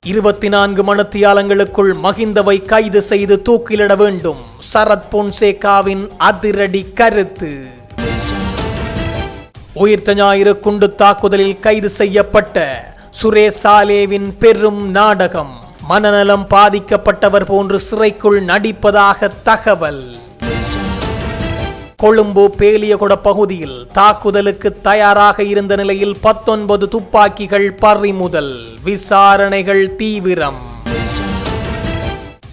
24 மணித்தியாலங்களுக்குள் மஹிந்தவை கைது செய்து தூக்கிலிட வேண்டும். சரத் பொன்சேகாவின் அதிரடி கருத்து. உயிர்த்த ஞாயிறு குண்டு தாக்குதலில் கைது செய்யப்பட்ட சுரேஷ் சாலேவின் பெரும் நாடகம். மனநலம் பாதிக்கப்பட்டவர் போன்று சிறைக்குள் நடிப்பதாக தகவல். கொழும்பு பேலியகொட பகுதியில் தாக்குதலுக்கு தயாராக இருந்த நிலையில் 19 துப்பாக்கிகள் பறிமுதல். விசாரணைகள் தீவிரம்.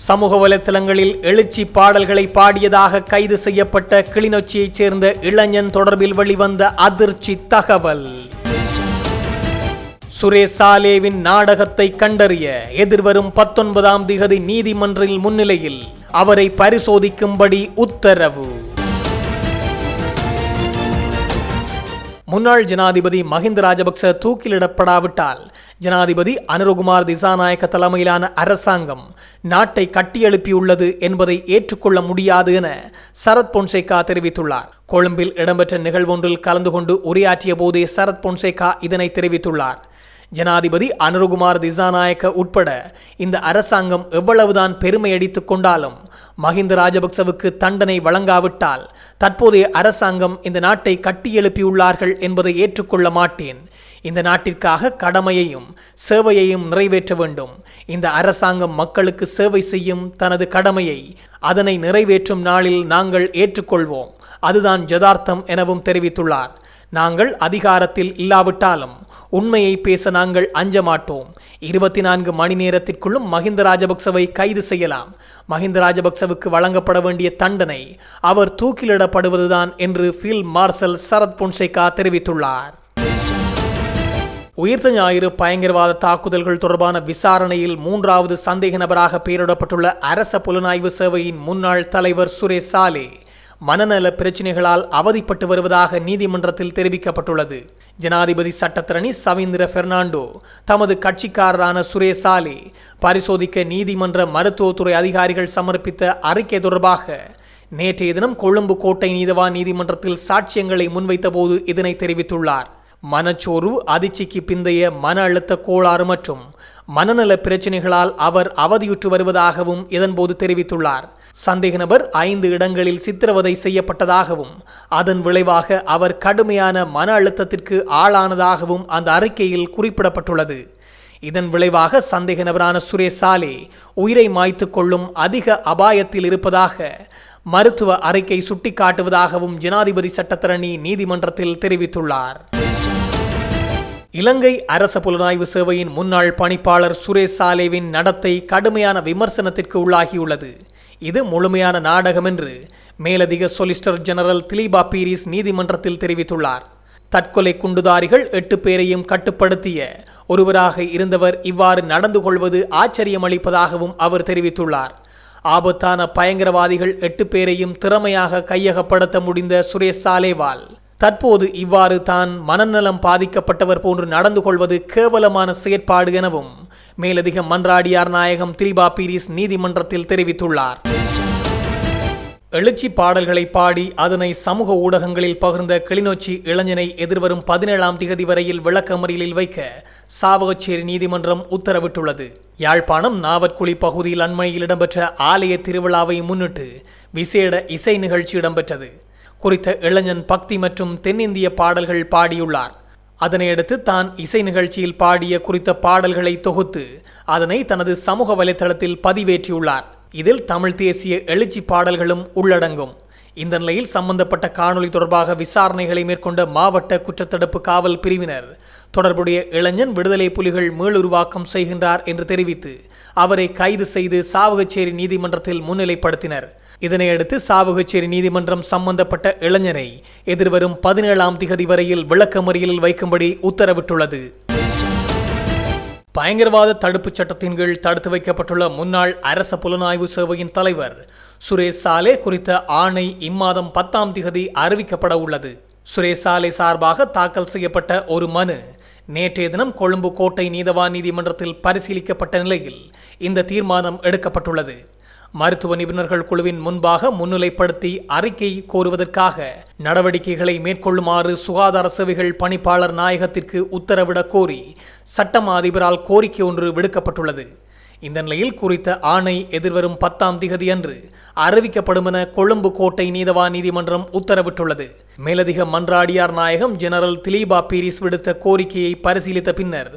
சமூக வலைத்தளங்களில் எழுச்சி பாடல்களை பாடியதாக கைது செய்யப்பட்ட கிளிநொச்சியைச் சேர்ந்த இளைஞன் தொடர்பில் வெளிவந்த அதிர்ச்சி தகவல். சுரேஷ் சாலேவின் நாடகத்தை கண்டறிய எதிர்வரும் 19ஆம் திகதி நீதிமன்றில் முன்னிலையில் அவரை பரிசோதிக்கும்படி உத்தரவு. முன்னாள் ஜனாதிபதி மஹிந்த ராஜபக்ச தூக்கிலிடப்படாவிட்டால் ஜனாதிபதி அனுரகுமார் திசாநாயக்க தலைமையிலான அரசாங்கம் நாட்டை கட்டியெழுப்பியுள்ளது என்பதை ஏற்றுக்கொள்ள முடியாது என சரத் பொன்சேகா தெரிவித்துள்ளார். கொழும்பில் இடம்பெற்ற நிகழ்வொன்றில் கலந்து கொண்டு உரையாற்றிய போதே சரத் பொன்சேகா இதனை தெரிவித்துள்ளார். ஜனாதிபதி அனுரகுமார் திசாநாயக்க உட்பட இந்த அரசாங்கம் எவ்வளவுதான் பெருமை அடித்துக் கொண்டாலும் மஹிந்த ராஜபக்சவுக்கு தண்டனை வழங்காவிட்டால் தற்போதைய அரசாங்கம் இந்த நாட்டை கட்டியெழுப்பியுள்ளார்கள் என்பதை ஏற்றுக்கொள்ள மாட்டேன். இந்த நாட்டிற்காக கடமையையும் சேவையையும் நிறைவேற்ற வேண்டும். இந்த அரசாங்கம் மக்களுக்கு சேவை செய்யும் தனது கடமையை அதனை நிறைவேற்றும் நாளில் நாங்கள் ஏற்றுக்கொள்வோம். அதுதான் யதார்த்தம் எனவும் தெரிவித்துள்ளார். நாங்கள் அதிகாரத்தில் இல்லாவிட்டாலும் உண்மையை பேச நாங்கள் அஞ்ச மாட்டோம். 24 மணி நேரத்திற்குள்ளும் மஹிந்த ராஜபக்சவை கைது செய்யலாம். மஹிந்த ராஜபக்சவுக்கு வழங்கப்பட வேண்டிய தண்டனை அவர் தூக்கிலிடப்படுவதுதான் என்று ஃபீல்ட் மார்ஷல் சரத் பொன்சேகா தெரிவித்துள்ளார். உயிர்த்த ஞாயிறு பயங்கரவாத தாக்குதல்கள் தொடர்பான விசாரணையில் 3வது சந்தேக நபராக பெயரிடப்பட்டுள்ள அரச புலனாய்வு சேவையின் முன்னாள் தலைவர் சுரேஷ் சாலே மனநல பிரச்சினைகளால் அவதிப்பட்டு வருவதாக நீதிமன்றத்தில் தெரிவிக்கப்பட்டுள்ளது. ஜனாதிபதி சட்டத்தரணி சவீந்திர பெர்னாண்டோ தமது கட்சிக்காரரான சுரேஷ் சாலே பரிசோதிக்க நீதிமன்ற மருத்துவத்துறை அதிகாரிகள் சமர்ப்பித்த அறிக்கை தொடர்பாக நேற்றைய தினம் கொழும்பு கோட்டை நீதவான் நீதிமன்றத்தில் சாட்சியங்களை முன்வைத்த போது இதனை தெரிவித்துள்ளார். மனச்சோர்வு, அதிர்ச்சிக்கு பிந்தைய மன அழுத்த கோளாறு மற்றும் மனநல பிரச்சினைகளால் அவர் அவதியுற்று வருவதாகவும் இதன்போது தெரிவித்துள்ளார். சந்தேக நபர் 5 இடங்களில் சித்திரவதை செய்யப்பட்டதாகவும் அதன் விளைவாக அவர் கடுமையான மன அழுத்தத்திற்கு ஆளானதாகவும் அந்த அறிக்கையில் குறிப்பிடப்பட்டுள்ளது. இதன் விளைவாக சந்தேக நபரான சுரேஷ் சாலே உயிரை மாய்த்து கொள்ளும் அதிக அபாயத்தில் இருப்பதாக மருத்துவ அறிக்கை சுட்டிக்காட்டுவதாகவும் ஜனாதிபதி சட்டத்தரணி நீதிமன்றத்தில் தெரிவித்துள்ளார். இலங்கை அரச புலனாய்வு சேவையின் முன்னாள் பணிப்பாளர் சுரேஷ் சாலேவின் நடத்தை கடுமையான விமர்சனத்திற்கு உள்ளாகியுள்ளது. இது முழுமையான நாடகம் என்று மேலதிக சொலிசிட்டர் ஜெனரல் திலீபா பீரிஸ் நீதிமன்றத்தில் தெரிவித்துள்ளார். தற்கொலை குண்டுதாரிகள் 8 பேரையும் கட்டுப்படுத்திய ஒருவராக இருந்தவர் இவ்வாறு நடந்து கொள்வது ஆச்சரியமளிப்பதாகவும் அவர் தெரிவித்துள்ளார். ஆபத்தான பயங்கரவாதிகள் 8 பேரையும் திறமையாக கையகப்படுத்த முடிந்த சுரேஷ் சாலேவால் தற்போது இவ்வாறு தான் மனநலம் பாதிக்கப்பட்டவர் போன்று நடந்து கொள்வது கேவலமான செயற்பாடு எனவும் மேலதிக மன்றாடியார் நாயகம் திலீபா பீரிஸ் நீதிமன்றத்தில் தெரிவித்துள்ளார். எழுச்சி பாடல்களை பாடி அதனை சமூக ஊடகங்களில் பகிர்ந்த கிளிநொச்சி இளைஞனை எதிர்வரும் 17ஆம் திகதி வரையில் விளக்கமறியலில் வைக்க சாவகச்சேரி நீதிமன்றம் உத்தரவிட்டுள்ளது. யாழ்ப்பாணம் நாவற்குழி பகுதியில் அண்மையில் இடம்பெற்ற ஆலய திருவிழாவை முன்னிட்டு விசேட இசை நிகழ்ச்சி இடம்பெற்றது. குறித்த இளைஞன் பக்தி மற்றும் தென்னிந்திய பாடல்கள் பாடியுள்ளார். அதனையடுத்து தான் இசை நிகழ்ச்சியில் பாடிய குறித்த பாடல்களை தொகுத்து அதனை தனது சமூக வலைத்தளத்தில் பதிவேற்றியுள்ளார். இதில் தமிழ் தேசிய எழுச்சி பாடல்களும் உள்ளடங்கும். இந்த நிலையில் சம்பந்தப்பட்ட காணொலி தொடர்பாக விசாரணைகளை மேற்கொண்ட மாவட்ட குற்றத்தடுப்பு காவல் பிரிவினர் தொடர்புடைய இளைஞன் விடுதலை புலிகள் மீளுருவாக்கம் செய்கின்றார் என்று தெரிவித்து அவரை கைது செய்து சாவகச்சேரி நீதிமன்றத்தில் முன்னிலைப்படுத்தினர். இதனையடுத்து சாவகச்சேரி நீதிமன்றம் சம்பந்தப்பட்ட இளைஞரை எதிர்வரும் 17ஆம் திகதி வரையில் விளக்கமறியலில் வைக்கும்படி உத்தரவிட்டுள்ளது. பயங்கரவாத தடுப்புச் சட்டத்தின் கீழ் தடுத்து வைக்கப்பட்டுள்ள முன்னாள் அரச புலனாய்வு சேவையின் தலைவர் சுரேஷ் சாலே குறித்த ஆணை இம்மாதம் 10ஆம் திகதி அறிவிக்கப்பட உள்ளது. சுரேஷ் சாலே சார்பாக தாக்கல் செய்யப்பட்ட ஒரு மனு நேற்றைய தினம் கொழும்பு கோட்டை நீதவான் நீதிமன்றத்தில் பரிசீலிக்கப்பட்ட நிலையில் இந்த தீர்மானம் எடுக்கப்பட்டுள்ளது. மருத்துவ நிபுணர்கள் குழுவின் முன்பாக முன்னிலைப்படுத்தி அறிக்கை கோருவதற்காக நடவடிக்கைகளை மேற்கொள்ளுமாறு சுகாதார சேவைகள் பணிப்பாளர் நாயகத்திற்கு உத்தரவிடக் கோரி சட்டமா அதிபரால் கோரிக்கை ஒன்று விடுக்கப்பட்டுள்ளது. இந்த நிலையில் குறித்த ஆணை எதிர்வரும் 10ஆம் திகதி அன்று அறிவிக்கப்படும் என கொழும்பு கோட்டை நீதவான் நீதிமன்றம் உத்தரவிட்டுள்ளது. மேலதிக மன்றாடியார் நாயகம் ஜெனரல் திலீபா பீரிஸ் விடுத்த கோரிக்கையை பரிசீலித்த பின்னர்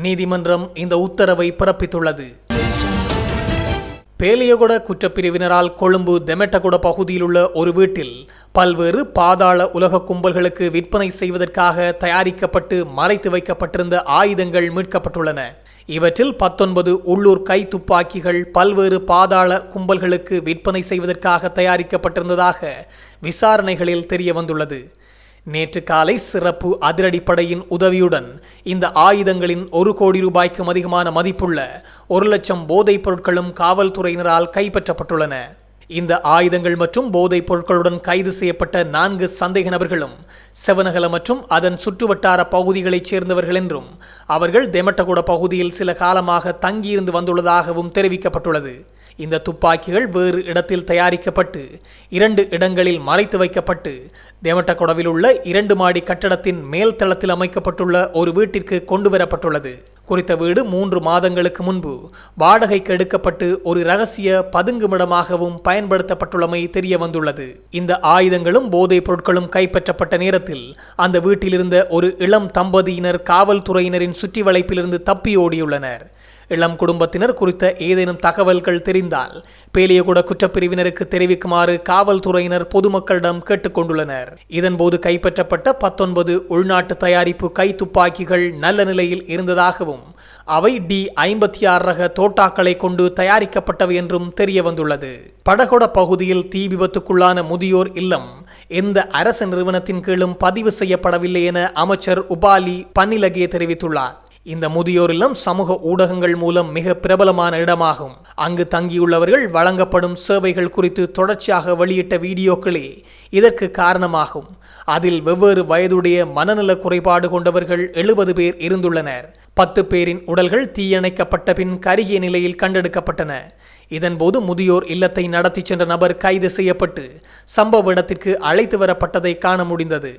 நீதிமன்றம் இந்த உத்தரவை பிறப்பித்துள்ளது. பேலியகொட குற்றப்பிரிவினரால் கொழும்பு தெமெட்டகொட பகுதியில் உள்ள ஒரு வீட்டில் பல்வேறு பாதாள உலக கும்பல்களுக்கு விற்பனை செய்வதற்காக தயாரிக்கப்பட்டு மறைத்து வைக்கப்பட்டிருந்த ஆயுதங்கள் மீட்கப்பட்டுள்ளன. இவற்றில் 19 உள்ளூர் கை துப்பாக்கிகள் பல்வேறு பாதாள கும்பல்களுக்கு விற்பனை செய்வதற்காக தயாரிக்கப்பட்டிருந்ததாக விசாரணைகளில் தெரிய வந்துள்ளது. நேற்று காலை சிறப்பு அதிரடிப்படையின் உதவியுடன் இந்த ஆயுதங்களின் 1 கோடி ரூபாய்க்கும் அதிகமான மதிப்புள்ள 1 லட்சம் போதைப் பொருட்களும் காவல்துறையினரால் கைப்பற்றப்பட்டுள்ளன. இந்த ஆயுதங்கள் மற்றும் போதைப் பொருட்களுடன் கைது செய்யப்பட்ட 4 சந்தேக நபர்களும் செவனகல மற்றும் அதன் சுற்றுவட்டார பகுதிகளைச் சேர்ந்தவர்கள் என்றும் அவர்கள் தெமெட்டகொட பகுதியில் சில காலமாக தங்கியிருந்து வந்துள்ளதாகவும் தெரிவிக்கப்பட்டுள்ளது. இந்த துப்பாக்கிகள் வேறு இடத்தில் தயாரிக்கப்பட்டு 2 இடங்களில் மறைத்து வைக்கப்பட்டு தெமெட்டகொடவில் உள்ள 2 மாடி கட்டடத்தின் மேல் தளத்தில் அமைக்கப்பட்டுள்ள ஒரு வீட்டிற்கு கொண்டுவரப்பட்டுள்ளது. குறித்த வீடு 3 மாதங்களுக்கு முன்பு வாடகைக்கு எடுக்கப்பட்டு ஒரு இரகசிய பதுங்குமிடமாகவும் பயன்படுத்தப்பட்டுள்ளமை தெரிய வந்துள்ளது. இந்த ஆயுதங்களும் போதைப் பொருட்களும் கைப்பற்றப்பட்ட நேரத்தில் அந்த வீட்டிலிருந்த ஒரு இளம் தம்பதியினர் காவல்துறையினரின் சுற்றி வளைப்பிலிருந்து தப்பி ஓடியுள்ளனர். இளம் குடும்பத்தினர் குறித்த ஏதேனும் தகவல்கள் தெரிந்தால் பேலியகொட குற்றப்பிரிவினருக்கு தெரிவிக்குமாறு காவல்துறையினர் பொதுமக்களிடம் கேட்டுக்கொண்டுள்ளனர். இதன்போது கைப்பற்றப்பட்ட 19 உள்நாட்டு தயாரிப்பு கை துப்பாக்கிகள் நல்ல நிலையில் இருந்ததாகவும் அவை D56 ரக தோட்டாக்களை கொண்டு தயாரிக்கப்பட்டவை என்றும் தெரிய வந்துள்ளது. படகொட பகுதியில் தீ விபத்துக்குள்ளான முதியோர் இல்லம் எந்த அரசு நிறுவனத்தின் கீழும் பதிவு செய்யப்படவில்லை என அமைச்சர் உபாலி பன்னிலகே தெரிவித்துள்ளார். இந்த முதியோர் இல்லம் சமூக ஊடகங்கள் மூலம் மிக பிரபலமான இடமாகும். அங்கு தங்கியுள்ளவர்கள் வழங்கப்படும் சேவைகள் குறித்து தொடர்ச்சியாக வெளியிட்ட வீடியோக்களே இதற்கு காரணமாகும். அதில் வெவ்வேறு வயதுடைய மனநல குறைபாடு கொண்டவர்கள் 70 பேர் இருந்துள்ளனர். 10 பேரின் உடல்கள் தீயணைக்கப்பட்ட பின் கருகிய நிலையில் கண்டெடுக்கப்பட்டன. இதன்போது முதியோர் இல்லத்தை நடத்தி சென்ற நபர் கைது செய்யப்பட்டு சம்பவ இடத்திற்கு அழைத்து வரப்பட்டதை காண முடிந்தது.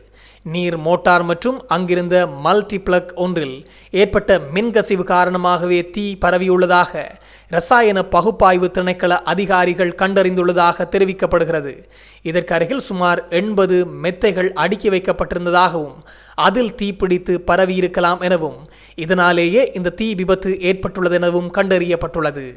நீர் மோட்டார் மற்றும் அங்கிருந்த மல்டிப்ளக் ஒன்றில் ஏற்பட்ட மின்கசிவு காரணமாகவே தீ பரவியுள்ளதாக இரசாயன பகுப்பாய்வு திணைக்கள அதிகாரிகள் கண்டறிந்துள்ளதாக தெரிவிக்கப்படுகிறது. இதற்கு அருகில் சுமார் 80 மெத்தைகள் அடுக்கி வைக்கப்பட்டிருந்ததாகவும் அதில் தீப்பிடித்து பரவியிருக்கலாம் எனவும் இதனாலேயே இந்த தீ விபத்து ஏற்பட்டுள்ளதெனவும் கண்டறியப்பட்டுள்ளது.